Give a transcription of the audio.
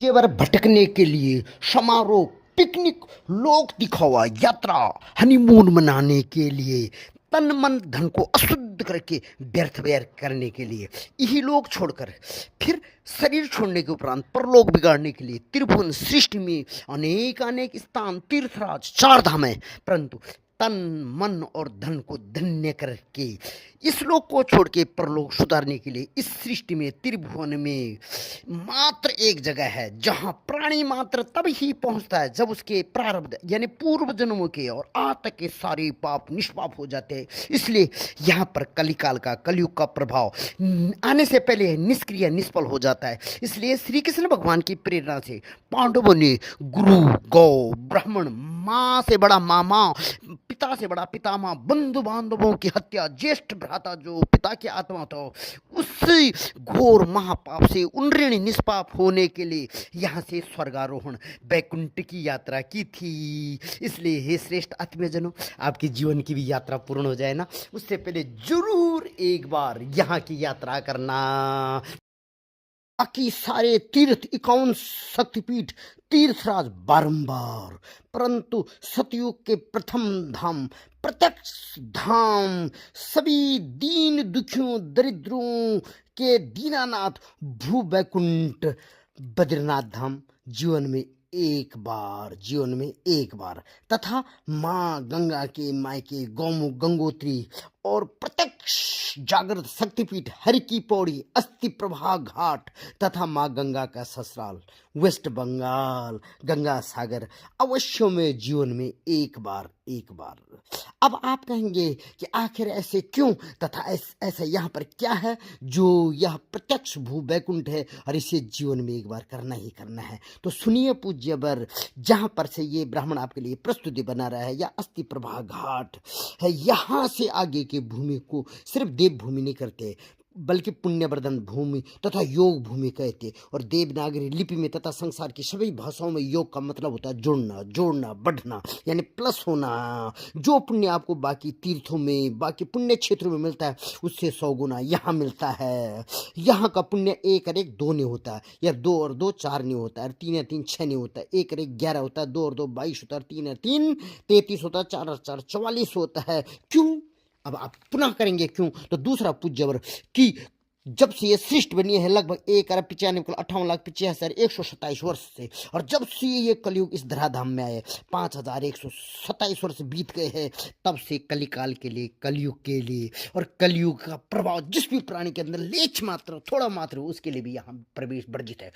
केवल भटकने के लिए समारोह, पिकनिक, लोक दिखावा, यात्रा, हनीमून मनाने के लिए, तन मन धन को अशुद्ध करके व्यर्थ व्यय करने के लिए, यही लोग छोड़कर फिर शरीर छोड़ने के उपरांत परलोक बिगाड़ने के लिए त्रिभुवन सृष्टि में अनेक अनेक स्थान तीर्थराज चार धाम है, परंतु तन मन और धन को धन्य करके इस लोक को छोड़ के परलोक सुधारने के लिए इस सृष्टि में त्रिभुवन में मात्र एक जगह है जहां प्राणी मात्र तब ही पहुंचता है जब उसके प्रारब्ध यानी पूर्व जन्मों के और आज तक के सारे पाप निष्पाप हो जाते हैं। इसलिए यहाँ पर कलिकाल का कलयुग का प्रभाव आने से पहले निष्क्रिय निष्फल हो जाता है। इसलिए श्री कृष्ण भगवान की प्रेरणा से पांडवों ने गुरु, गौ, ब्राह्मण, माँ से बड़ा मामा, पिता से बड़ा पितामह, बंधु बांधवों की हत्या, ज्येष्ठ भ्राता जो पिता की आत्मा था, उसी घोर महापाप से उन ऋण निष्पाप होने के लिए यहाँ से स्वर्गारोहण बैकुंठ की यात्रा की थी। इसलिए हे श्रेष्ठ आत्मीयजनों, आपके जीवन की भी यात्रा पूर्ण हो जाए ना, उससे पहले जरूर एक बार यहाँ की यात्रा करना। बाकी सारे तीर्थ 51 शक्तिपीठ तीर्थराज बारंबार, परंतु सतयुग के प्रथम धाम प्रत्यक्ष धाम सभी दीन दुखियों दरिद्रों के दीनानाथ भू बैकुंठ बद्रीनाथ धाम जीवन में एक बार तथा माँ गंगा के मायके गौमुख गंगोत्री और प्रत्यक्ष जागृत शक्तिपीठ हरि की पौड़ी अस्थि प्रभा घाट तथा माँ गंगा का ससुराल वेस्ट बंगाल गंगा सागर अवश्य में जीवन में एक बार। अब आप कहेंगे कि आखिर ऐसे क्यों तथा ऐसा यहाँ पर क्या है जो यह प्रत्यक्ष भू बैकुंठ है और इसे जीवन में एक बार करना ही करना है। तो सुनिए पूज्य वर, जहाँ पर से ये ब्राह्मण आपके लिए प्रस्तुति बना रहा है या अस्थि प्रभा घाट है, यहाँ से आगे की भूमि को सिर्फ देव भूमि नहीं करते बल्कि पुण्यवर्धन भूमि तथा योग भूमि कहते। और देवनागरी लिपि में तथा संसार की सभी भाषाओं में योग का मतलब होता है जुड़ना, जोड़ना, बढ़ना, यानी प्लस होना। जो पुण्य आपको बाकी तीर्थों में बाकी पुण्य क्षेत्रों में मिलता है उससे 100 गुना यहाँ मिलता है। यहाँ का पुण्य 1 और 1 2 नहीं होता है, या 2 और 2 4 नहीं होता है, 3 और 3 6 नहीं होता है, 1 और 1 11 होता है, 2 और 2 22 होता है, 3 और 3 33 होता है, 4 और 4 44 होता है। क्यों? अब आप पुनः करेंगे क्यों? तो दूसरा पूज्यवर कि जब से ये सृष्टि बनी है लगभग 1,95,58,85,127 वर्ष से, और जब से ये कलयुग इस धराधाम में आए 5,127 वर्ष बीत गए हैं, तब से कलिकाल के लिए, कलयुग के लिए, और कलयुग का प्रभाव जिस भी प्राणी के अंदर लेच मात्र थोड़ा मात्र उसके लिए भी यहाँ प्रवेश वर्जित है।